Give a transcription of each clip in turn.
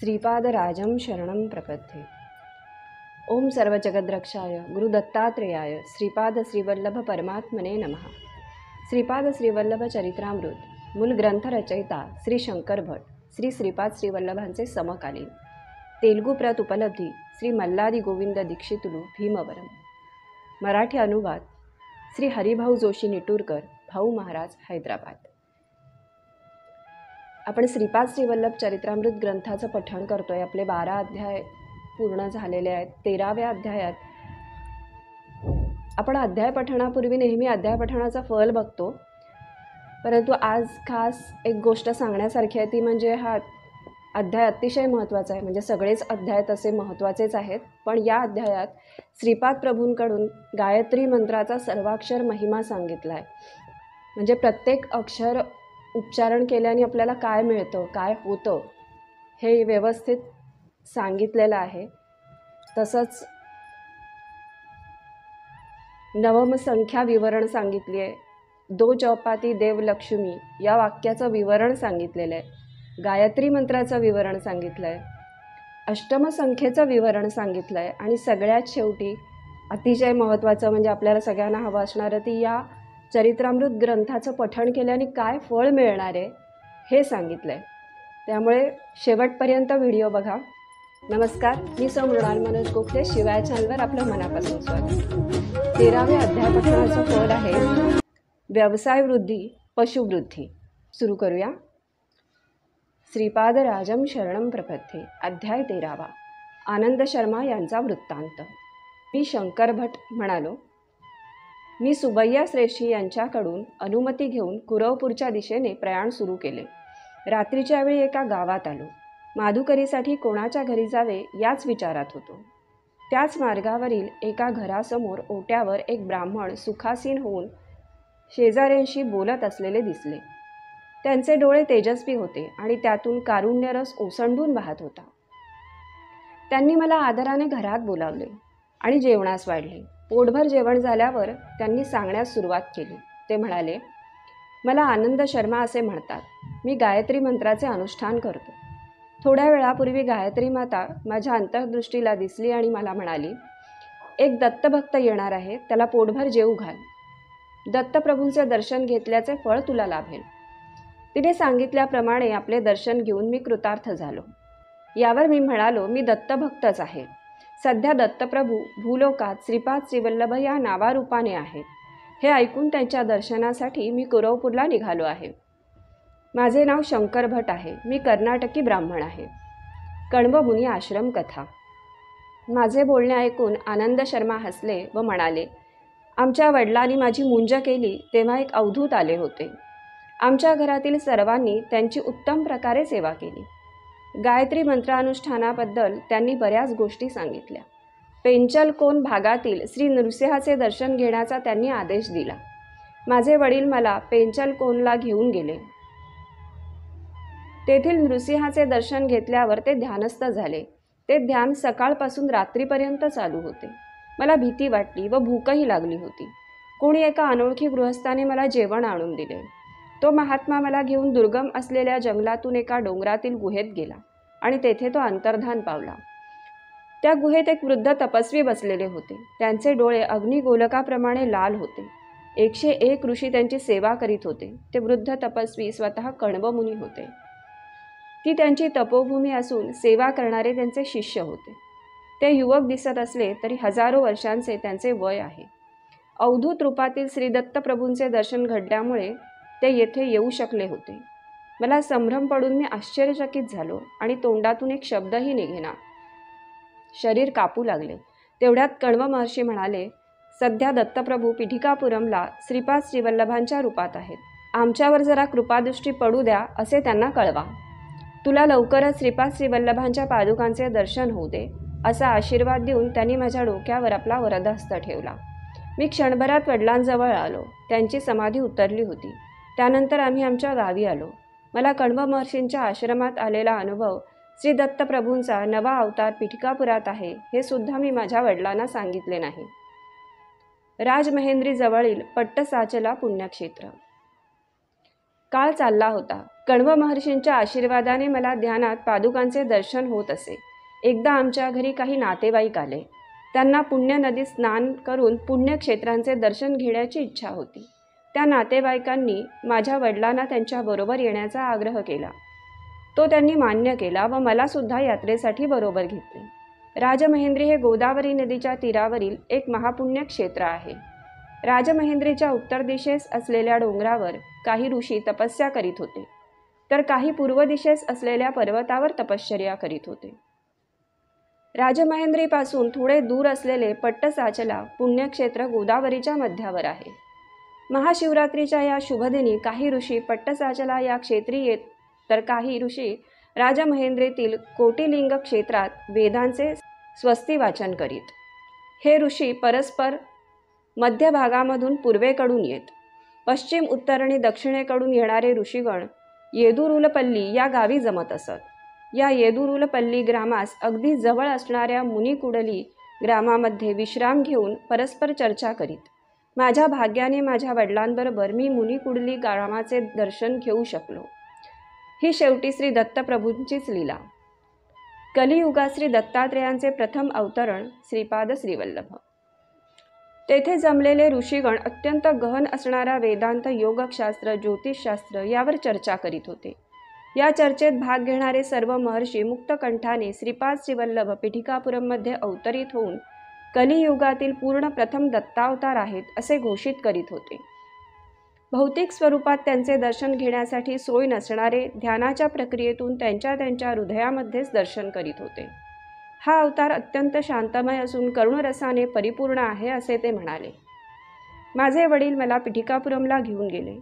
श्रीपादराजं शरणं प्रपद्ये। ओम सर्वजगद्रक्षाय गुरुदत्तात्रेयाय श्रीपाद श्रीवल्लभ परमात्मने नमः। श्रीपाद श्रीवल्लभ चरित्रामृत मूल ग्रंथ रचयिता श्री शंकर भट श्री श्रीपाद श्रीवल्लभांचे समकालीन। तेलुगू प्रत उपलब्धी श्री मल्लादी गोविंद दीक्षितुलू भीमवरम। मराठी अनुवाद श्री हरिभाऊ जोशी निटूरकर भाऊ महाराज हैदराबाद। आपण श्रीपाद श्रीवल्लभ चरित्रामृत ग्रंथाचं पठण करतोय। आपले 12 अध्याय पूर्ण झालेले आहेत। 13व्या अध्यायात आपण अध्याय पठणापूर्वी नेहमी अध्याय पठणाचा फल बघतो, परंतु आज खास एक गोष्ट सांगण्यासारखी आहे, ती म्हणजे हा अध्याय अतिशय महत्त्वाचा आहे। म्हणजे सगळेच अध्याय तसे महत्त्वाचेच आहेत, पण या अध्यायात श्रीपाद प्रभूंकडून गायत्री मंत्राचा सर्वाक्षर महिमा सांगितला आहे। म्हणजे प्रत्येक अक्षर उच्चारण केल्याने आपल्याला काय मिळतं, काय होतं, हे व्यवस्थित सांगितलेलं आहे। तसंच नवम संख्या विवरण सांगितली आहे। दो चौपाती देव लक्ष्मी या वाक्याचं विवरण सांगितलेलं आहे। गायत्री मंत्राचं विवरण सांगितलं आहे। अष्टम संख्येचं विवरण सांगितलं आहे। आणि सगळ्यात शेवटी अतिशय महत्त्वाचं म्हणजे आपल्याला सगळ्यांना हवं असणारं ती या चरित्रामृत ग्रंथाचं पठण केल्याने काय फळ मिळणार आहे हे सांगितलं आहे। त्यामुळे शेवटपर्यंत व्हिडिओ बघा। नमस्कार, मी मृणाल मनोज गोखले, शिवाय चॅनलवर आपलं मनापासून स्वागत। 13वे अध्याय पठणाचं फळ आहे व्यवसाय वृद्धी पशुवृद्धी। सुरू करूया। श्रीपादराजं शरणं प्रपद्ये। अध्याय 13वा। आनंद शर्मा यांचा वृत्तांत। मी शंकर भट म्हणालो, मी सुबैया श्रेष्ठी यांच्याकडून अनुमती घेऊन कुरवपूरच्या दिशेने प्रयाण सुरू केले। रात्रीच्या वेळी एका गावात आलो। माधुकरीसाठी कोणाच्या घरी जावे याच विचारात होतो। त्याच मार्गावरील एका घरासमोर ओट्यावर एक ब्राह्मण सुखासीन होऊन शेजाऱ्यांशी बोलत असलेले दिसले। त्यांचे डोळे तेजस्वी होते आणि त्यातून कारुण्यरस ओसंडून वाहत होता। त्यांनी मला आदराने घरात बोलावले आणि जेवणास वाढले। पोटभर जेवण झाल्यावर त्यांनी सांगण्यास सुरुवात केली। ते म्हणाले, मला आनंद शर्मा असे म्हणतात। मी गायत्री मंत्राचे अनुष्ठान करतो। थोड्या वेळापूर्वी गायत्री माता माझ्या अंतर्दृष्टीला दिसली आणि मला म्हणाली, एक दत्तभक्त येणार आहे, त्याला पोटभर जेवू घाल। दत्तप्रभूंचे दर्शन घेतल्याचे फळ तुला लाभेल। तिने सांगितल्याप्रमाणे आपले दर्शन घेऊन मी कृतार्थ झालो। यावर मी म्हणालो, मी दत्तभक्तच आहे। सध्या दत्तप्रभू भूलोकात श्रीपाद श्रीवल्लभ या नावारूपाने आहेत। हे ऐकून त्यांच्या दर्शनासाठी मी कुरवपूरला निघालो आहे। माझे नाव शंकर भट आहे। मी कर्नाटकी ब्राह्मण आहे। कण्वमुनी आश्रम कथा। माझे बोलणे ऐकून आनंद शर्मा हसले व म्हणाले, आमच्या वडिलांनी माझी मुंज केली तेव्हा एक अवधूत आले होते। आमच्या घरातील सर्वांनी त्यांची उत्तम प्रकारे सेवा केली। गायत्री मंत्रानुष्ठानाबद्दल त्यांनी बऱ्याच गोष्टी सांगितल्या। पेंचलकोन भागातील श्री नृसिंहाचे दर्शन घेण्याचा त्यांनी आदेश दिला। माझे वडील मला पेंचलकोनला घेऊन गेले। तेथील नृसिंहाचे दर्शन घेतल्यावर ते ध्यानस्थ झाले। ते ध्यान सकाळपासून रात्रीपर्यंत चालू होते। मला भीती वाटली व भूकही लागली होती। कोणी एका अनोळखी गृहस्थाने मला जेवण आणून दिले। तो महात्मा मला घेऊन दुर्गम असलेल्या जंगलातून एका डोंगरातील गुहेत गेला आणि तेथे तो अंतर्धान पावला। त्या गुहेत एक वृद्ध तपस्वी बसलेले होते। त्यांचे डोळे अग्निगोलकाप्रमाणे लाल होते। 101 ऋषी त्यांची सेवा करीत होते। ते वृद्ध तपस्वी स्वतः कण्वमुनी होते। ती त्यांची तपोभूमी असून सेवा करणारे त्यांचे शिष्य होते। ते युवक दिसत असले तरी हजारो वर्षांचे त्यांचे वय आहे। अवधूत रूपातील श्रीदत्त प्रभूंचे दर्शन घडल्यामुळे ते येथे येऊ शकले होते। मला संभ्रम पडून मी आश्चर्यचकित झालो आणि तोंडातून एक शब्दही निघेना। शरीर कापू लागले। तेवढ्यात कण्व महर्षी म्हणाले, सध्या दत्तप्रभू पिठिकापुरमला श्रीपाद श्रीवल्लभांच्या रूपात आहेत। आमच्यावर जरा कृपादृष्टी पडू द्या असे त्यांना कळवा। तुला लवकरच श्रीपाद श्रीवल्लभांच्या पादुकांचे दर्शन होऊ दे असा आशीर्वाद देऊन त्यांनी माझ्या डोक्यावर आपला वरदहस्त ठेवला। मी क्षणभरात वडिलांजवळ आलो। त्यांची समाधी उतरली होती। त्यानंतर आम्ही आमच्या गावी आलो। मला कण्व महर्षींच्या आश्रमात आलेला अनुभव श्री दत्तप्रभूंचा नवा अवतार पिठिकापुरात आहे हे सुद्धा मी माझ्या वडिलांना सांगितले नाही। राजमहेंद्री जवळील पट्टसाचला पुण्यक्षेत्र। काळ चालला होता. कण्व महर्षींच्या आशीर्वादाने मला ध्यानात पादुकांचे दर्शन होत असे. एकदा आमच्या घरी काही नातेवाईक आले. त्यांना पुण्य नदीत स्नान करून पुण्यक्षेत्रांचे दर्शन घेण्याची इच्छा होती. त्या नातेवाईकांनी माझ्या वडिलांना त्यांच्याबरोबर येण्याचा आग्रह केला. तो त्यांनी मान्य केला व मला सुद्धा यात्रेसाठी बरोबर घेतले. राजमहेंद्री हे गोदावरी नदीच्या तीरावरील एक महापुण्य क्षेत्र आहे. राजमहेंद्रीच्या उत्तर दिशेस असलेल्या डोंगरावर काही ऋषी तपस्या करीत होते, तर काही पूर्व दिशेस असलेल्या पर्वतावर तपश्चर्या करीत होते. राजमहेंद्रीपासून थोडे दूर असलेले पट्टसाचला पुण्यक्षेत्र गोदावरीच्या मध्यावर आहे. महाशिवरात्रीच्या या शुभदिनी काही ऋषी पट्टसाचला या क्षेत्री येत, तर काही ऋषी राजमहेंद्रीतील कोटिलिंग क्षेत्रात वेदांचे स्वस्ती वाचन करीत. हे ऋषी परस्पर मध्य भागामधून पूर्वेकडून येत. पश्चिम, उत्तर आणि दक्षिणेकडून येणारे ऋषीगण येदुरुलपल्ली या गावी जमत असत. या येदुरुलपल्ली ग्रामास अगदी जवळ असणाऱ्या मुनिकुडली ग्रामामध्ये विश्राम घेऊन परस्पर चर्चा करीत. माझ्या भाग्याने माझ्या वडिलांबरोबर मी मुनिकुडली ग्रामाचे दर्शन घेऊ शकलो. ही शेवटी श्री दत्तप्रभूंचीच लीला. कलियुगात श्री दत्तात्रेयांचे प्रथम अवतरण श्रीपाद श्रीवल्लभ. तेथे जमलेले ऋषीगण अत्यंत गहन असणारा वेदांत, योगशास्त्र, ज्योतिषशास्त्र यावर चर्चा करीत होते. या चर्चेत भाग घेणारे सर्व महर्षी मुक्तकंठाने श्रीपाद श्रीवल्लभ पीठिकापुरममध्ये अवतरित होऊन कलियुगातील पूर्ण प्रथम दत्तावतार आहेत असे घोषित करीत होते. भौतिक स्वरूपात त्यांचे दर्शन घेण्यासाठी सोय नसणारे ध्यानाच्या प्रक्रियेतून त्यांच्या हृदयामध्येच दर्शन करीत होते. हा अवतार अत्यंत शांतमय असून करुणरसाने परिपूर्ण आहे असे ते म्हणाले. माझे वडील मला पीठिकापुरमला घेऊन गेले.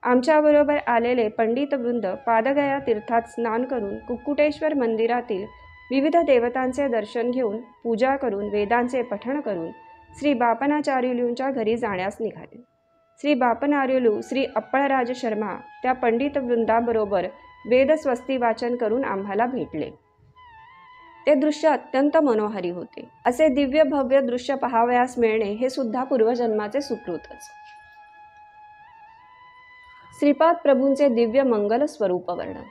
आमच्याबरोबर आलेले पंडितवृंद पादगया तीर्थात स्नान करून कुक्कुटेश्वर मंदिरातील विविध देवतांचे दर्शन घेऊन पूजा करून वेदांचे पठण करून श्री बापनाचार्युलूंच्या घरी जाण्यास निघाले. श्री बापनार्युलू श्री अप्पळराज शर्मा त्या पंडितवृंदाबरोबर वेदस्वस्ती वाचन करून आम्हाला भेटले. ते दृश्य अत्यंत मनोहारी होते. असे दिव्य भव्य दृश्य पाहावयास मिळणे हे सुद्धा पूर्वजन्माचे सुकृतच. श्रीपाद प्रभूंचे दिव्य मंगल स्वरूप वर्णन.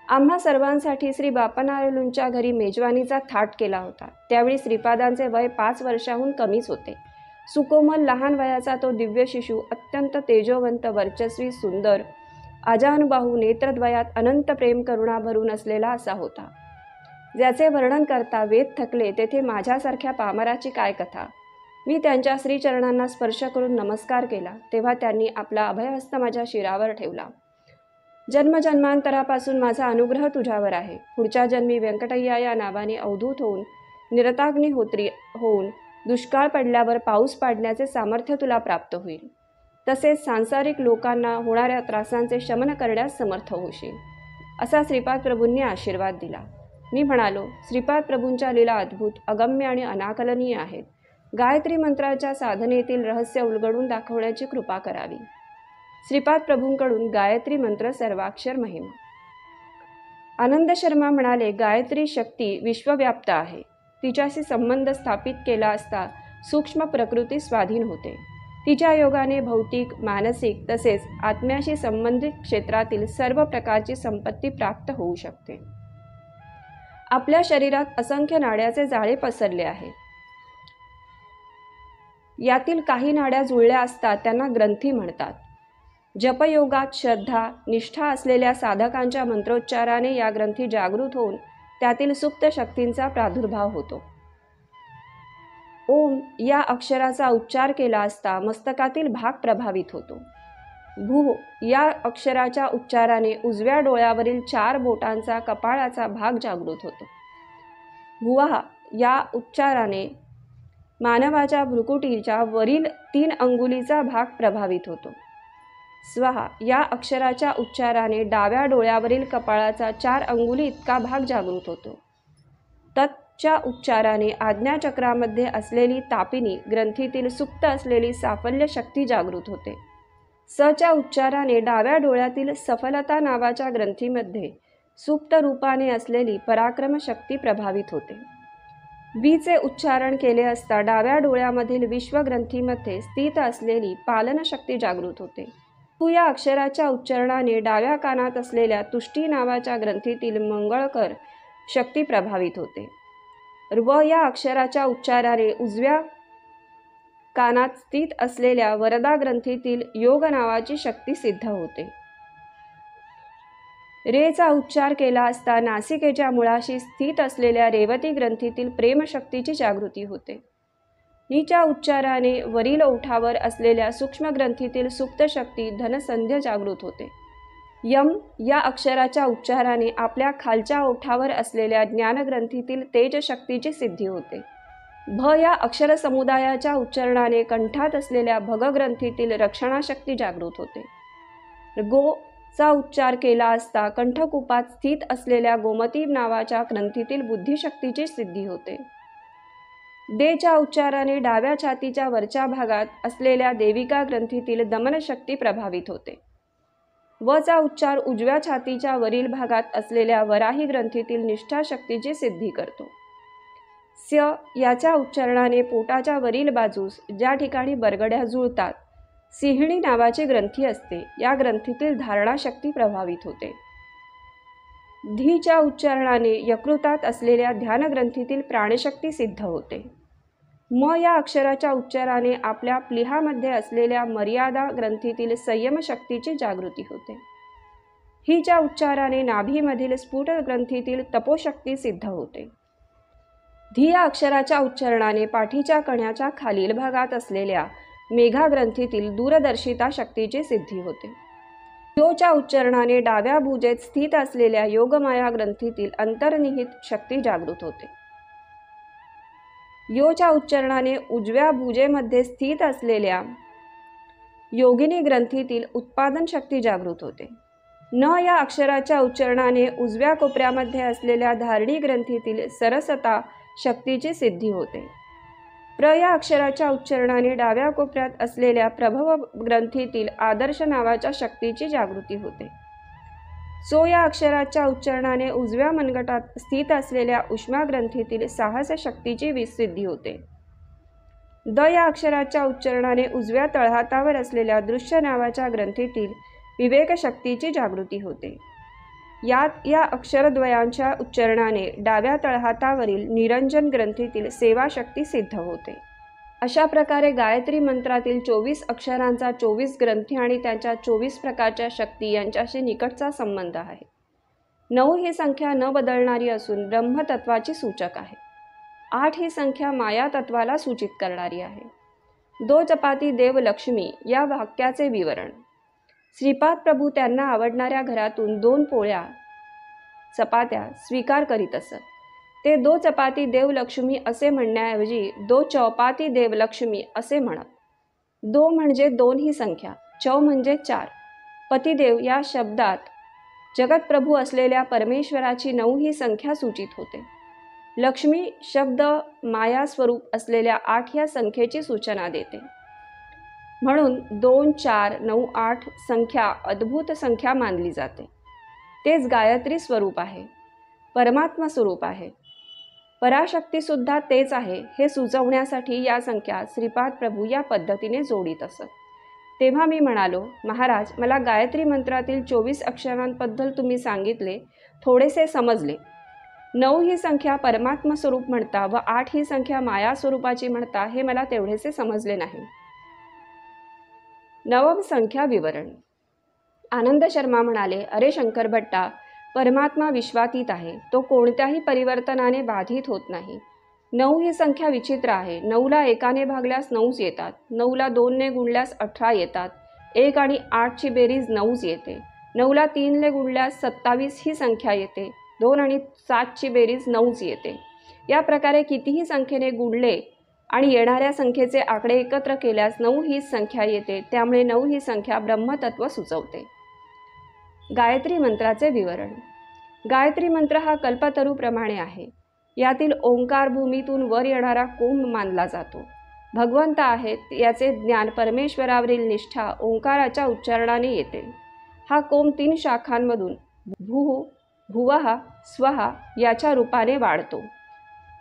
आम्हा सर्वांसाठी श्री बापनार्युलूंच्या घरी मेजवानीचा थाट केला होता. त्यावेळी श्रीपादांचे वय 5 वर्षाहून कमीच होते. सुकोमल लहान वयाचा तो दिव्य शिशू अत्यंत तेजोवंत, वर्चस्वी, सुंदर, आजानुबाहू, नेत्रद्वयात अनंत प्रेम करुणा भरून असलेला असा होता, ज्याचे वर्णन करता वेद थकले. तेथे माझ्यासारख्या पामराची काय कथा. मी त्यांच्या श्रीचरणांना स्पर्श करून नमस्कार केला, तेव्हा त्यांनी आपला अभयहस्त माझ्या शिरावर ठेवला. जन्मजन्मांतरापासून माझा अनुग्रह तुझ्यावर आहे. पुढच्या जन्मी व्यंकटय्या या नावाने अवधूत होऊन निरताग्निहोत्री होऊन दुष्काळ पडल्यावर पाऊस पाडण्याचे सामर्थ्य तुला प्राप्त होईल. तसेच सांसारिक लोकांना होणाऱ्या त्रासांचे शमन करण्यास समर्थ होशील, असा श्रीपाद प्रभूंनी आशीर्वाद दिला. मी म्हणालो, श्रीपाद प्रभूंच्या लीला अद्भुत, अगम्य आणि अनाकलनीय आहेत. गायत्री मंत्राच्या साधनेतील रहस्य उलगडून दाखवण्याची कृपा करावी. श्रीपाद प्रभूंकडून गायत्री मंत्र सर्वाक्षर महिमा. आनंद शर्मा म्हणाले, गायत्री शक्ती विश्वव्याप्त आहे. तिच्याशी संबंध स्थापित केला असता सूक्ष्म प्रकृती स्वाधीन होते. तिच्या योगाने भौतिक, मानसिक तसेच आत्म्याशी संबंधित क्षेत्रातील सर्व प्रकारची संपत्ती प्राप्त होऊ शकते. आपल्या शरीरात असंख्य नाड्याचे जाळे पसरले आहेत. यातील काही नाड्या जुळल्या असतात त्यांना ग्रंथी म्हणतात. जपयोगात श्रद्धा, निष्ठा असलेल्या साधकांच्या मंत्रोच्चाराने या ग्रंथी जागृत होऊन त्यातील सुप्त शक्तींचा प्रादुर्भाव होतो. ओम या अक्षराचा उच्चार केला असता मस्तकातील भाग प्रभावित होतो. भू या अक्षराच्या उच्चाराने उजव्या डोळ्यावरील 4 बोटांचा कपाळाचा भाग जागृत होतो. भुवा या उच्चाराने मानवाच्या भ्रुकुटीच्या वरील 3 अंगुलीचा भाग प्रभावित होतो. स्वाहा या अक्षराच्या उच्चाराने डाव्या डोळ्यावरील कपाळाचा 4 अंगुली इतका भाग जागृत होतो. ततच्या उच्चाराने आज्ञाचक्रामध्ये असलेली तापिनी ग्रंथीतील सुप्त असलेली साफल्य शक्ती जागृत होते. सच्या उच्चाराने डाव्या डोळ्यातील सफलता नावाच्या ग्रंथीमध्ये सुप्त रूपाने असलेली पराक्रम शक्ती प्रभावित होते. वीचे उच्चारण केले असता डाव्या डोळ्यामधील विश्वग्रंथीमध्ये स्थित असलेली पालन शक्ती जागृत होते. तू या अक्षराच्या उच्चारणाने डाव्या कानात असलेल्या तुष्टी नावाच्या ग्रंथीतील मंगळकर शक्ती प्रभावित होते व या अक्षराच्या उच्चाराने उजव्या कानात स्थित असलेल्या वरदा ग्रंथीतील योग नावाची शक्ती सिद्ध होते. रेचा उच्चार केला असता नासिकेच्या मुळाशी स्थित असलेल्या रेवती ग्रंथीतील प्रेमशक्तीची जागृती होते. नीच्या उच्चाराने वरील ओठावर असलेल्या सूक्ष्म ग्रंथीतील सुप्त शक्ती धनसंध्य जागृत होते. यम या अक्षराच्या उच्चाराने आपल्या खालच्या ओठावर असलेल्या ज्ञानग्रंथीतील तेजशक्तीची सिद्धी होते. भ या अक्षर समुदायाच्या उच्चारणाने कंठात असलेल्या भगग्रंथीतील रक्षणाशक्ती जागृत होते. गो चा उच्चार केला असता कंठकुपात स्थित असलेल्या गोमती नावाच्या ग्रंथीतील बुद्धिशक्तीची सिद्धी होते. देच्या उच्चाराने डाव्या छातीच्या वरच्या भागात असलेल्या देविका ग्रंथीतील दमनशक्ती प्रभावित होते. वचा उच्चार उजव्या छातीच्या वरील भागात असलेल्या वराही ग्रंथीतील निष्ठाशक्तीची सिद्धी करतो. स्य याच्या उच्चारणाने पोटाच्या वरील बाजूस ज्या ठिकाणी बरगड्या जुळतात सिंहणी नावाची ग्रंथी असते, या ग्रंथीतील धारणाशक्ती प्रभावित होते. धीच्या उच्चारणाने यकृतात असलेल्या ध्यानग्रंथीतील प्राणशक्ती सिद्ध होते. म या अक्षराच्या उच्चाराने आपल्या प्लिहामध्ये असलेल्या मर्यादा ग्रंथीतील संयम शक्तीची जागृती होते. हिच्या उच्चाराने नाभीमधील स्फुट ग्रंथीतील तपोशक्ती सिद्ध होते. धी या अक्षराच्या उच्चारणाने पाठीच्या कण्याच्या खालील भागात असलेल्या मेघा ग्रंथीतील दूरदर्शिता शक्तीची सिद्धी होते. योच्या उच्चारणाने डाव्या भुजेत स्थित असलेल्या योगमाया ग्रंथीतील अंतर्निहित शक्ती जागृत होते. योच्या उच्चारणाने उजव्या भुजेमध्ये स्थित असलेल्या योगिनी ग्रंथीतील उत्पादन शक्ती जागृत होते. न या अक्षराच्या उच्चारणाने उजव्या कोपऱ्यामध्ये असलेल्या धारणी ग्रंथीतील सरसता शक्तीची सिद्धी होते. प्र या अक्षराच्या उच्चारणाने डाव्या कोपऱ्यात असलेल्या प्रभव ग्रंथीतील आदर्श नावाच्या शक्तीची जागृती होते. सो या अक्षराच्या उच्चारणाने उजव्या मनगटात स्थित असलेल्या उष्मा ग्रंथीतील साहस शक्तीची विसिद्धी होते. द या अक्षराच्या उच्चारणाने उजव्या तळहातावर असलेल्या दृश्य नावाच्या ग्रंथीतील विवेक शक्तीची जागृती होते. यात या अक्षरद्वयांच्या उच्चारणाने डाव्या तळहातावरील निरंजन ग्रंथीतील सेवा शक्ती सिद्ध होते. अशा प्रकारे गायत्री मंत्रातील 24 अक्षरांचा 24 ग्रंथी आणि त्यांच्या 24 प्रकारच्या शक्ती यांच्याशी निकटचा संबंध आहे. 9 ही संख्या न बदलणारी असून ब्रह्मतत्वाची सूचक आहे. 8 ही संख्या माया तत्वाला सूचित करणारी आहे. दो चपाती देव लक्ष्मी या वाक्याचे विवरण. श्रीपाद प्रभू त्यांना आवडणाऱ्या घरातून 2 पोळ्या चपात्या स्वीकार करीत असत. ते 2 चपाती देव लक्ष्मी असे म्हणण्याऐवजी 2 चौपाती देव लक्ष्मी असे म्हणत. 2 म्हणजे 2 ही संख्या, चौ म्हणजे 4. पतिदेव या शब्दात जगतप्रभू असलेल्या परमेश्वराची 9 ही संख्या सूचित होते. लक्ष्मी शब्द माया स्वरूप असलेल्या 8 या संख्येची सूचना देते. म्हणून 2, 4, 9, 8 संख्या अद्भुत संख्या मानली जाते. तेच गायत्री स्वरूप आहे, परमात्मा स्वरूप आहे. पराशक्तीसुद्धा तेच आहे हे सुचवण्यासाठी या संख्या श्रीपाद प्रभू या पद्धतीने जोडीत असत. तेव्हा मी म्हणालो, महाराज, मला गायत्री मंत्रातील 24 अक्षरांबद्दल तुम्ही सांगितले, थोडेसे समजले. 9 ही संख्या परमात्मा स्वरूप म्हणता व 8 ही संख्या माया स्वरूपाची म्हणता हे मला तेवढेसे समजले नाही. नवम संख्या विवरण. आनंद शर्मा म्हणाले, अरे शंकर भट्टा, परमात्मा विश्वातीत आहे. तो कोणत्याही परिवर्तनाने बाधित होत नाही. 9 ही संख्या विचित्र आहे. 9ला 1ने भागल्यास 9 येतात. 9ला 2ने गुणल्यास 18 येतात. 1 आणि 8ची बेरीज 9 येते. 9ला 3ने गुणल्यास 27 ही संख्या येते. 2 आणि 7ची बेरीज 9 येते. या प्रकारे कितीही संख्येने गुणले आणि येणाऱ्या संख्येचे आकडे एकत्र केल्यास 9 ही संख्या येते. त्यामुळे 9 ही संख्या ब्रह्मतत्व सुचवते. गायत्री मंत्राचे विवरण. गायत्री मंत्र हा कल्पतरूप्रमाणे आहे. यातील ओंकार भूमीतून वर येणारा कोंब मानला जातो. भगवंत आहेत याचे ज्ञान, परमेश्वरावरील निष्ठा ओंकाराच्या उच्चारणाने येते. हा कोंब 3 शाखांमधून भू, भुवः, स्वः याच्या रूपाने वाढतो.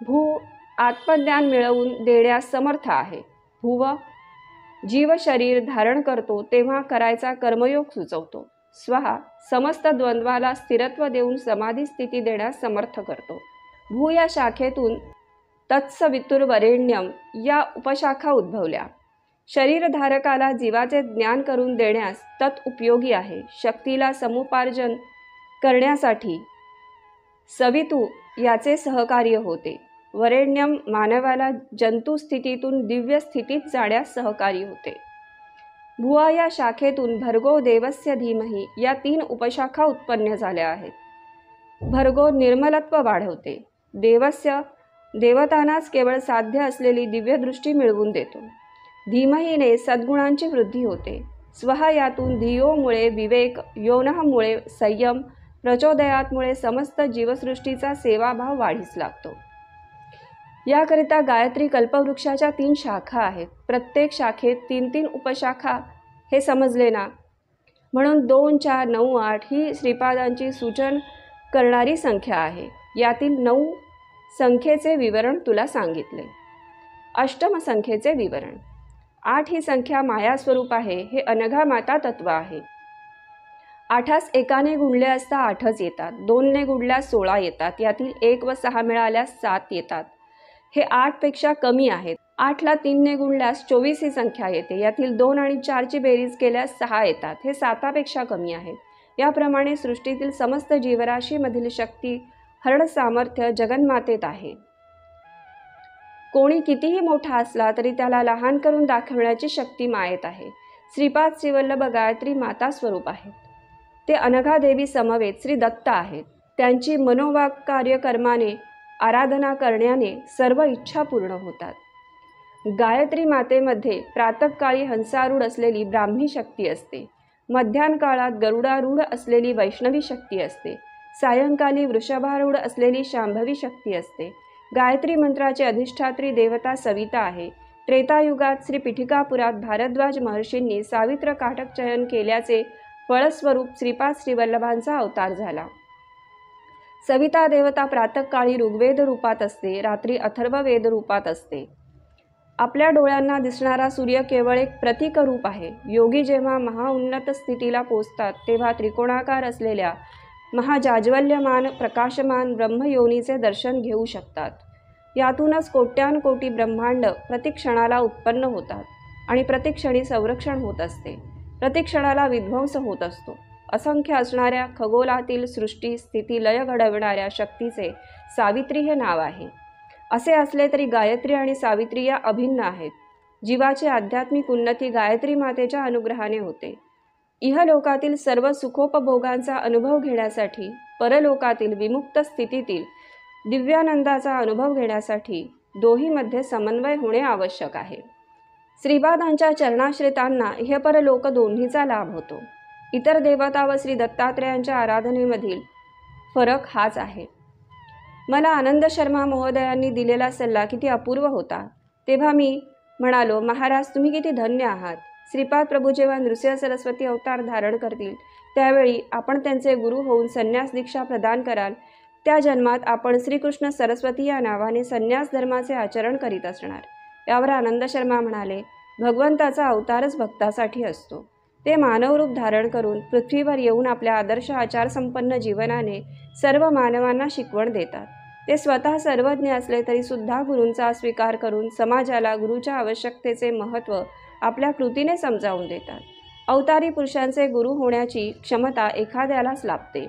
भू आत्मज्ञान मिळवून देण्यास समर्थ आहे. भुव जीव शरीर धारण करतो तेव्हा करायचा कर्मयोग सुचवतो. स्वहा समस्त द्वंद्वाला स्थिरत्व देऊन समाधी स्थिती देण्यास समर्थ करतो. भू या शाखेतून तत्सवितुर्वरेण्यम या उपशाखा उद्भवल्या. शरीरधारकाला जीवाचे ज्ञान करून देण्यास तत् उपयोगी आहे. शक्तीला समुपार्जन करण्यासाठी सवितू याचे सहकार्य होते. वरेण्यम मानवाला जंतू स्थितीतून दिव्य स्थितीत जाण्यास सहकारी होते. भुवा या शाखेतून भर्गो देवस्य धीमहि या 3 उपशाखा उत्पन्न झाल्या आहेत. भर्गो निर्मलत्व वाढवते. देवस्य देवतांनाच केवळ साध्य असलेली दिव्यदृष्टी मिळवून देतो. धीमहीने सद्गुणांची वृद्धी होते. स्वहा यातून धियोमुळे विवेक, योनहमुळे संयम, प्रचोदयातमुळे समस्त जीवसृष्टीचा सेवाभाव वाढीस लागतो. याकरिता गायत्री कल्पवृक्षाच्या 3 शाखा आहेत. प्रत्येक शाखेत 3-3 उपशाखा हे समजले ना. म्हणून 2, 4, 9, 8 ही श्रीपादांची सूचन करणारी संख्या आहे. यातील 9 संख्येचे विवरण तुला सांगितले. अष्टम संख्येचे विवरण. 8 ही संख्या माया स्वरूप आहे. हे अनघा माता तत्व आहे. 8 एकाने गुणले असता 8च येतात. 2ने गुणल्यास 16 येतात. यातील 1 व 6 मिळाल्यास 7 येतात. हे 8 पेक्षा कमी आहेत. 8ला 3ने गुणल्यास 24 ही संख्या येते. यातील 2 आणि 4ची बेरीज केल्यास 6 येतात. हे 7 पेक्षा कमी आहेत. याप्रमाणे सृष्टीतील समस्त जीवराशीमधील शक्ती हरण सामर्थ्य जगन्मातेत आहे. कोणी कितीही मोठा असला तरी त्याला लहान करून दाखवण्याची शक्ती मायेत आहे. श्रीपाद श्रीवल्लभ गायत्री माता स्वरूप आहेत. ते अनघा देवी समवेत श्री दत्त आहेत. त्यांची मनोवाक्कार्य कर्माने आराधना करण्याने सर्व इच्छा पूर्ण होतात. गायत्री मातेमध्ये प्रातःकाळी हंसारूढ असलेली ब्राह्मी शक्ती असते. मध्यान्ह काळात गरुडारूढ असलेली वैष्णवी शक्ती असते. सायंकाली वृषभारूढ असलेली शांभवी शक्ती असते. गायत्री मंत्राची अधिष्ठात्री देवता सविता आहे. त्रेतायुगात श्री पिठिकापुरात भारद्वाज महर्षींनी सावित्र काटक चयन केल्याचे फळस्वरूप श्रीपाद श्रीवल्लभांचा अवतार झाला. सविता देवता प्रातःकाळी ऋग्वेद रूपात असते, रात्री अथर्ववेद रूपात असते. आपल्या डोळ्यांना दिसणारा सूर्य केवळ एक प्रतीक रूप आहे. योगी जेव्हा महाउन्नत स्थितीला पोचतात तेव्हा त्रिकोणाकार असलेल्या महाजाज्वल्यमान प्रकाशमान ब्रह्मयोनीचे दर्शन घेऊ शकतात. यातूनच कोट्यानकोटी ब्रह्मांड प्रतिक्षणाला उत्पन्न होतात आणि प्रतिक्षणी संरक्षण होत असते. प्रतिक्षणाला विध्वंस होत असतो. असंख्य असणाऱ्या खगोलातील सृष्टी स्थिती लय घडविणाऱ्या शक्तीचे सावित्री हे नाव आहे. असे असले तरी गायत्री आणि सावित्री या अभिन्न आहेत. जीवाची आध्यात्मिक उन्नती गायत्री मातेच्या अनुग्रहाने होते. इहलोकातील सर्व सुखोपभोगांचा अनुभव घेण्यासाठी, परलोकातील विमुक्त स्थितीतील दिव्यानंदाचा अनुभव घेण्यासाठी दोहीमध्ये समन्वय होणे आवश्यक आहे. श्रीपादांच्या चरणाश्रितांना इहपरलोक दोन्हीचा लाभ होतो. इतर देवता व श्री दत्तात्रेयांच्या आराधनेमधील फरक हाच आहे. मला आनंद शर्मा महोदयांनी दिलेला सल्ला किती अपूर्व होता. तेव्हा मी म्हणालो, महाराज तुम्ही किती धन्य आहात. श्रीपाद प्रभू जेव्हा नृसिंह सरस्वती अवतार धारण करतील त्यावेळी आपण त्यांचे गुरु होऊन संन्यास दीक्षा प्रदान कराल. त्या जन्मात आपण श्रीकृष्ण सरस्वती या नावाने संन्यास धर्माचे आचरण करीत असणार. यावर आनंद शर्मा म्हणाले, भगवंताचा अवतारच भक्तासाठी असतो. ते मानवरूप धारण करून पृथ्वीवर येऊन आपल्या आदर्श आचारसंपन्न जीवनाने सर्व मानवांना शिकवण देतात. ते स्वतः सर्वज्ञ असले तरी सुद्धा गुरूंचा स्वीकार करून समाजाला गुरूच्या आवश्यकतेचे महत्त्व आपल्या कृतीने समजावून देतात. अवतारी पुरुषांचे गुरु होण्याची क्षमता एखाद्यालाच लाभते.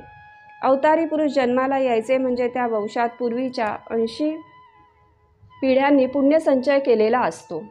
अवतारी पुरुष जन्माला यायचे म्हणजे त्या वंशात पूर्वीच्या 80 पिढ्यांनी पुण्यसंचय केलेला असतो.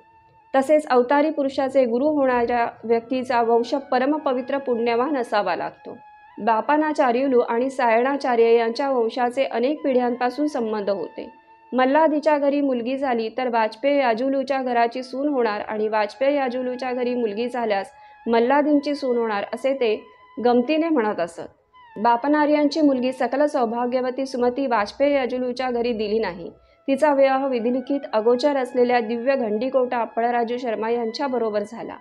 तसेच अवतारी पुरुषाचे गुरु होणाऱ्या व्यक्तीचा वंश परमपवित्र पुण्यवान असावा लागतो. बापनाचार्युलू आणि सायणाचार्य यांच्या वंशाचे अनेक पिढ्यांपासून संबंध होते. मल्हादीच्या घरी मुलगी झाली तर वाजपेयी याजुलूच्या घराची सून होणार आणि वाजपेयी याजुलूच्या घरी मुलगी झाल्यास मल्हादींची सून होणार असे ते गमतीने म्हणत असत. बापनार्यांची मुलगी सकल सौभाग्यवती सुमती वाजपेयी याजुलूच्या घरी दिली नाही. तिचा विवाह विधिलिखित अगोचर असलेल्या दिव्य घंडीकोटा अप्पळराजू शर्मा यांच्याबरोबर झाला.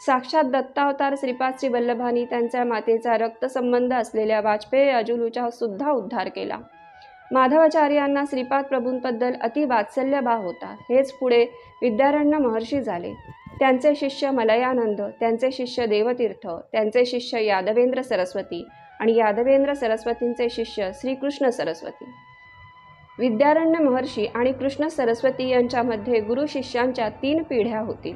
साक्षात दत्तावतार श्रीपाद श्रीवल्लभांनी त्यांच्या मातेचा रक्तसंबंध असलेल्या वाजपेयी याजुलूचा सुद्धा उद्धार केला. माधवाचार्यांना श्रीपाद प्रभूंबद्दल अति वात्सल्यभाव होता. हेच पुढे विद्यारण्य महर्षी झाले. त्यांचे शिष्य मलयानंद, त्यांचे शिष्य देवतीर्थ, त्यांचे शिष्य यादवेंद्र सरस्वती आणि यादवेंद्र सरस्वतींचे शिष्य श्रीकृष्ण सरस्वती. विद्यारण्य महर्षी आणि कृष्ण सरस्वती यांच्यामध्ये गुरु शिष्यांच्या 3 पिढ्या होतील.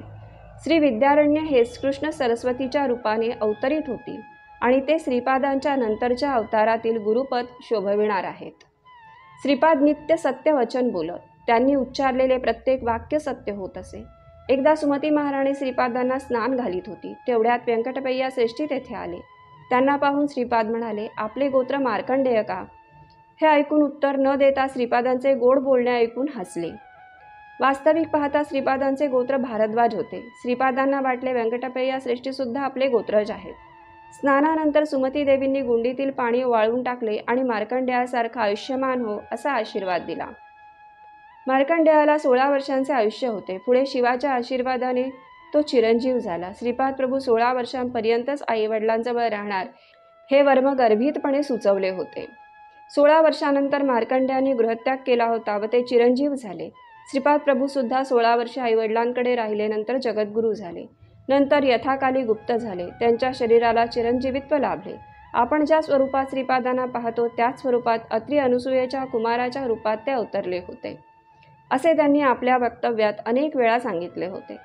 श्री विद्यारण्य हेच कृष्ण सरस्वतीच्या रूपाने अवतरित होतील आणि ते श्रीपादांच्या नंतरच्या अवतारातील गुरुपद शोभविणार आहेत. श्रीपाद नित्य सत्य वचन बोलत. त्यांनी उच्चारलेले प्रत्येक वाक्य सत्य होत असे. एकदा सुमती महाराणी श्रीपादांना स्नान घालीत होती. तेवढ्यात व्यंकटपय्या श्रेष्ठी तेथे आले. त्यांना पाहून श्रीपाद म्हणाले, आपले गोत्र मार्कंडेय का? हे ऐकून उत्तर न देता श्रीपादांचे गोड बोलणे ऐकून हसले. वास्तविक पाहता श्रीपादांचे गोत्र भारद्वाज होते. श्रीपादांना वाटले व्यंकटपय्या श्रेष्ठीसुद्धा आपले गोत्रज आहेत. स्नानानंतर सुमती देवींनी गुंडीतील पाणी वाळवून टाकले आणि मार्कंडेयासारखा आयुष्यमान हो असा आशीर्वाद दिला. मार्कंडेयाला 16 वर्षांचे आयुष्य होते. पुढे शिवाच्या आशीर्वादाने तो चिरंजीव झाला. श्रीपाद प्रभू 16 वर्षांपर्यंतच आईवडिलांजवळ राहणार हे वर्म गर्भितपणे सुचवले होते. 16 वर्षानंतर मार्कंडेयाने गृहत्याग केला होता व ते चिरंजीव झाले. श्रीपाद प्रभूसुद्धा 16 वर्षे आईवडिलांकडे राहिले. नंतर जगद्गुरू झाले. नंतर यथाकाली गुप्त झाले. त्यांच्या शरीराला चिरंजीवित्व लाभले. आपण ज्या स्वरूपात श्रीपादांना पाहतो त्याच स्वरूपात अत्री अनुसूयेच्या कुमाराच्या रूपात ते अवतरले होते, असे त्यांनी आपल्या वक्तव्यात अनेक वेळा सांगितले होते.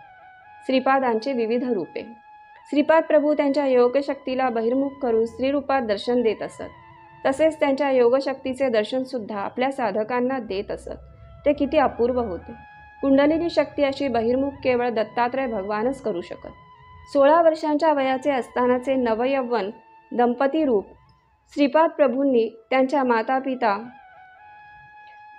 श्रीपादांचे विविध रूपे. श्रीपाद प्रभू त्यांच्या योगशक्तीला बहिर्मुख करून स्त्रीरूपात दर्शन देत असत. तसेच त्यांच्या योगशक्तीचे दर्शनसुद्धा आपल्या साधकांना देत असत. ते किती अपूर्व होते. कुंडलिनी शक्ती अशी बहिर्मुख केवळ दत्तात्रय भगवानच करू शकत. 16 वर्षांच्या वयाचे असतानाचे नवयौवन दंपती रूप श्रीपाद प्रभूंनी त्यांच्या मातापिता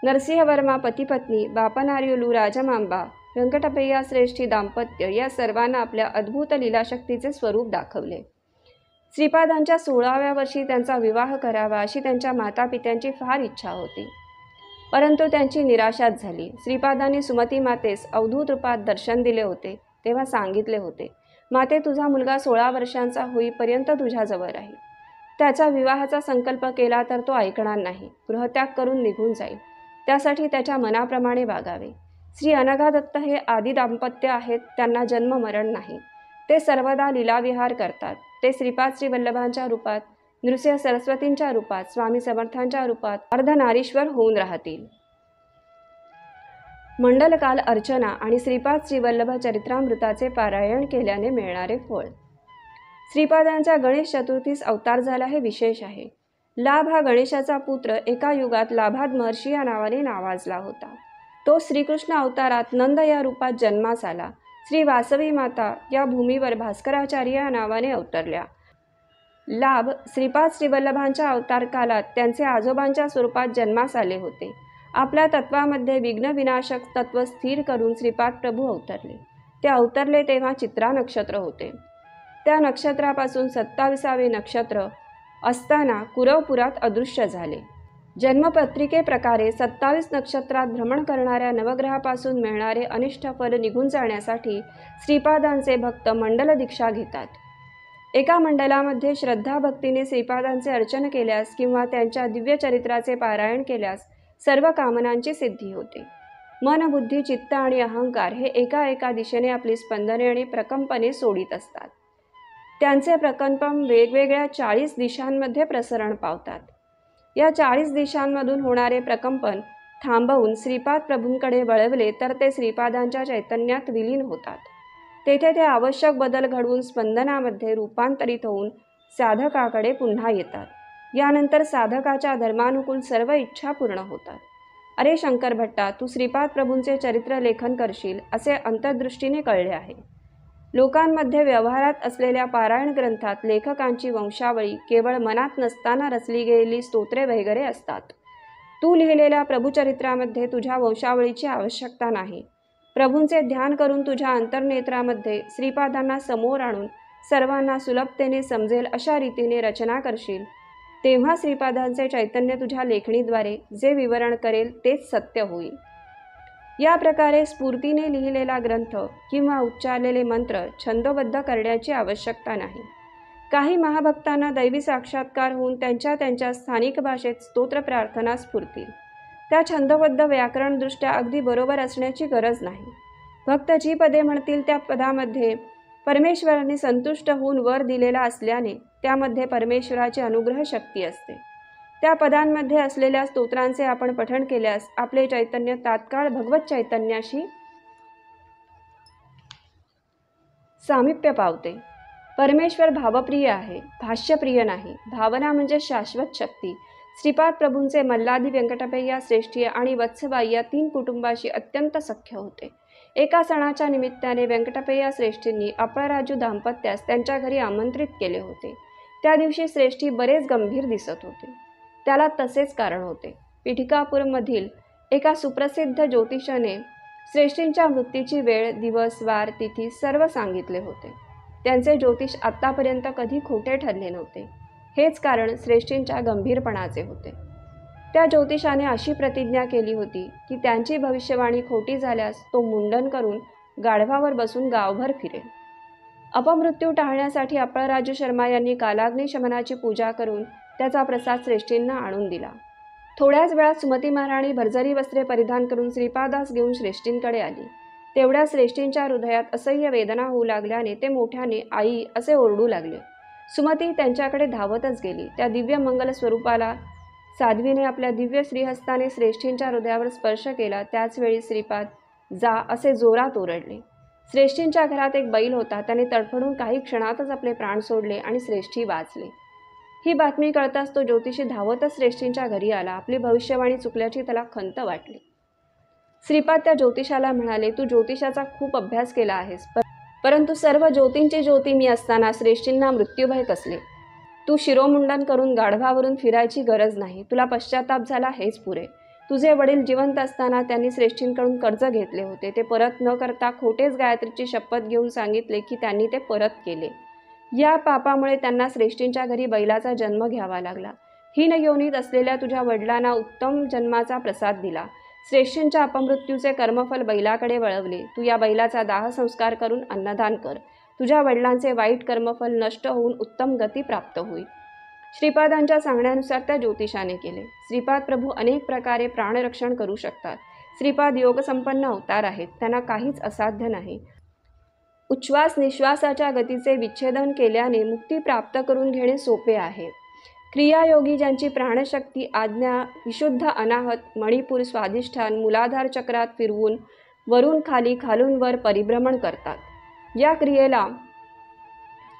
नरसिंहवर्मा पतिपत्नी, बापनार्युलू राजमांबा, व्यंकटपय्या श्रेष्ठी दाम्पत्य या सर्वांना आपल्या अद्भुत लीलाशक्तीचे स्वरूप दाखवले. श्रीपादांच्या 16व्या वर्षी त्यांचा विवाह करावा अशी त्यांच्या मातापित्यांची फार इच्छा होती, परंतु त्यांची निराशाच झाली. श्रीपादांनी सुमती मातेस अवधूत रूपात दर्शन दिले होते तेव्हा सांगितले होते, माते तुझा मुलगा 16 वर्षांचा होईपर्यंत तुझ्याजवळ राहील. त्याचा विवाहाचा संकल्प केला तर तो ऐकणार नाही, गृहत्याग करून निघून जाईल. त्यासाठी त्याच्या मनाप्रमाणे वागावे. श्री अनघादत्त हे आदी दाम्पत्य आहेत. त्यांना जन्म मरण नाही. ते सर्वदा लीलाविहार करतात. ते श्रीपाद श्रीवल्लभांच्या रूपात, नृसिंह सरस्वतींच्या रूपात, स्वामी समर्थांच्या रूपात अर्धनारीश्वर होऊन राहतील. मंडलकाल अर्चना आणि श्रीपाद श्रीवल्लभ चरित्रामृताचे पारायण केल्याने मिळणारे फळ. श्रीपादांचा गणेश चतुर्थीस अवतार झाला हे विशेष आहे. लाभ हा गणेशाचा पुत्र एका युगात लाभाद महर्षी या नावाने नावाजला होता. तो श्रीकृष्ण अवतारात नंद या रूपात जन्मास आला. श्री वासवी माता या भूमीवर भास्कराचार्य या नावाने अवतरल्या. लाभ श्रीपाद श्रीवल्लभांच्या अवतार कालात त्यांचे आजोबांच्या स्वरूपात जन्मास आले होते. आपल्या तत्वामध्ये विघ्न विनाशक तत्व स्थिर करून श्रीपाद प्रभू अवतरले. ते अवतरले तेव्हा चित्रा नक्षत्र होते. त्या नक्षत्रापासून 27वे नक्षत्र असताना कुरवपुरात अदृश्य झाले. जन्मपत्रिकेप्रकारे 27 नक्षत्रात भ्रमण करणाऱ्या नवग्रहापासून मिळणारे अनिष्ट फल निघून जाण्यासाठी श्रीपादांचे भक्त मंडल दीक्षा घेतात. एका मंडलामध्ये श्रद्धा भक्तीने श्रीपादांचे अर्चन केल्यास किंवा त्यांच्या दिव्य चरित्राचे पारायण केल्यास सर्व कामनांची सिद्धी होते. मन, बुद्धी, चित्त आणि अहंकार हे एका दिशेने आपली स्पंदने आणि प्रकंपने सोडित असतात. त्यांचे प्रकंपन वेगवेगळ्या 40 दिशांमध्ये प्रसरण पावतात. या 40 दिशांमधून होणारे प्रकंपन थांबवून श्रीपाद प्रभूंकडे वळवले तर ते श्रीपादांच्या चैतन्यात विलीन होतात. तेथे ते आवश्यक बदल घडवून स्पंदनामध्ये रूपांतरित होऊन साधकाकडे पुन्हा येतात. यानंतर साधकाच्या धर्मानुकूल सर्व इच्छा पूर्ण होतात. अरे शंकर भट्टा, तू श्रीपाद प्रभूंचे चरित्र लेखन करशील असे अंतर्दृष्टीने कळले आहे. लोकांमध्ये व्यवहारात असलेल्या पारायण ग्रंथात लेखकांची वंशावळी केवळ मनात नसताना रचली गेलेली स्तोत्रे वगैरे असतात. तू लिहिलेल्या प्रभुचरित्रामध्ये तुझ्या वंशावळीची आवश्यकता नाही. प्रभूंचे ध्यान करून तुझ्या अंतर्नेत्रामध्ये श्रीपादांना समोर आणून सर्वांना सुलभतेने समजेल अशा रीतीने रचना करशील, तेव्हा श्रीपादांचे चैतन्य तुझ्या लेखणीद्वारे जे विवरण करेल तेच सत्य होईल. या प्रकारे स्फूर्तीने लिहिलेला ग्रंथ किंवा उच्चारलेले मंत्र छंदोबद्ध करण्याची आवश्यकता नाही. काही महाभक्तांना दैवी साक्षात्कार होऊन त्यांच्या स्थानिक भाषेत स्तोत्र प्रार्थना स्फुरतील. त्या छंदोबद्ध व्याकरणदृष्ट्या अगदी बरोबर असण्याची गरज नाही. भक्त जी पदे म्हणतील त्या पदामध्ये परमेश्वराने संतुष्ट होऊन वर दिलेला असल्याने त्यामध्ये परमेश्वराची अनुग्रह शक्ती असते. त्या पदांमध्ये असलेल्या स्तोत्रांचे आपण पठण केल्यास आपले चैतन्य तात्काळ भगवत चैतन्याशी सामिप्य पावते. परमेश्वर भावप्रिय आहे, भाष्यप्रिय नाही. भावना म्हणजे शाश्वत शक्ती. श्रीपाद प्रभूंचे मल्लादी व्यंकटपय्या श्रेष्ठी आणि वत्सबाई या 3 कुटुंबाशी अत्यंत सख्य होते. एका सणाच्या निमित्ताने व्यंकटपय्या श्रेष्ठींनी अपराजू दाम्पत्यास त्यांच्या घरी आमंत्रित केले होते. त्या दिवशी श्रेष्ठी बरेच गंभीर दिसत होते. त्याला तसेच कारण होते. पिठिकापूरमधील एका सुप्रसिद्ध ज्योतिषाने श्रेष्ठींच्या मृत्यूची वेळ, दिवस, वार, तिथी सर्व सांगितले होते. त्यांचे ज्योतिष आत्तापर्यंत कधी खोटे ठरले नव्हते. हेच कारण श्रेष्ठींच्या गंभीरपणाचे होते. त्या ज्योतिषाने अशी प्रतिज्ञा केली होती की त्यांची भविष्यवाणी खोटी झाल्यास तो मुंडन करून गाढवावर बसून गावभर फिरेल. अपमृत्यू टाळण्यासाठी अपळराजू शर्मा यांनी कालाग्नी शमनाची पूजा करून त्याचा प्रसाद श्रेष्ठींना आणून दिला. थोड्याच वेळात सुमती महाराणी भरजरी वस्त्रे परिधान करून श्रीपादास घेऊन श्रेष्ठींकडे आली. तेवढ्या श्रेष्ठींच्या हृदयात असह्य वेदना होऊ लागल्याने ते मोठ्याने आई असे ओरडू लागले. सुमती त्यांच्याकडे धावतच गेली. त्या दिव्य मंगल स्वरूपाला साध्वीने आपल्या दिव्य श्रीहस्ताने श्रेष्ठींच्या हृदयावर स्पर्श केला. त्याचवेळी श्रीपाद जा असे जोरात ओरडले. श्रेष्ठींच्या घरात एक बैल होता. त्याने तडफडून काही क्षणातच आपले प्राण सोडले आणि श्रेष्ठी वाचले. ही बातमी कळताच तो ज्योतिषी धावतच श्रेष्ठींच्या घरी आला. आपली भविष्यवाणी चुकल्याची त्याला खंत वाटली. श्रीपाद त्या ज्योतिषाला म्हणाले, तू ज्योतिषाचा खूप अभ्यास केला आहेस, परंतु सर्व ज्योतींची ज्योती मी असताना श्रेष्ठींना मृत्यूभय कसले? तू शिरोमुंडन करून गाढवावरून फिरायची गरज नाही. तुला पश्चाताप झाला हेच पुरे. तुझे वडील जिवंत असताना त्यांनी श्रेष्ठींकडून कर्ज घेतले होते. ते परत न करता खोटेच गायत्रीची शपथ घेऊन सांगितले की त्यांनी ते परत केले. या पापामुळे त्यांना श्रेष्ठींच्या घरी बैलाचा जन्म घ्यावा लागला. हीन योनीत असलेल्या तुझ्या वडिलांना उत्तम जन्माचा प्रसाद दिला. श्रेष्ठींच्या अपमृत्यूचे कर्मफल बैलाकडे वळवले. तू या बैलाचा दाह संस्कार करून अन्नदान कर. तुझ्या वडिलांचे वाईट कर्मफल नष्ट होऊन उत्तम गती प्राप्त होईल. श्रीपादांच्या सांगण्यानुसार त्या ज्योतिषाने केले. श्रीपाद प्रभू अनेक प्रकारे प्राणरक्षण करू शकतात. श्रीपाद योगसंपन्न अवतार आहेत. त्यांना काहीच असाध्य नाही. उच्छ्वास निश्वासाच्या गतीचे विच्छेदन केल्याने मुक्ती प्राप्त करून घेणे सोपे आहे. क्रियायोगी ज्यांची प्राणशक्ती आज्ञा विशुद्ध अनाहत मणिपूर स्वाधिष्ठान मूलाधार चक्रात फिरवून वरून खाली खालून वर परिभ्रमण करतात.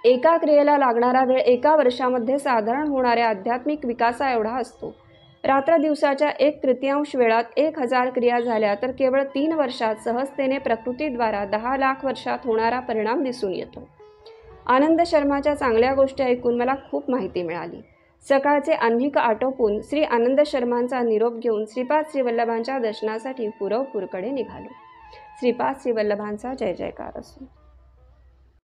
एका क्रियेला लागणारा वेळ 1 वर्षामध्ये साधारण होणाऱ्या आध्यात्मिक विकासा एवढा असतो. रात्र दिवसाच्या 1/3 वेळात 1000 क्रिया झाल्या तर केवळ 3 वर्षात सहजतेने प्रकृतीद्वारा 10 लाख वर्षात होणारा परिणाम दिसून येतो. आनंद शर्माच्या चांगल्या गोष्टी ऐकून मला खूप माहिती मिळाली. सकाळचे आन्हिक आटोपून श्री आनंद शर्मांचा निरोप घेऊन श्रीपाद श्रीवल्लभांच्या दर्शनासाठी पुरवपूरकडे निघालो. श्रीपाद श्रीवल्लभांचा जय जयकार असो.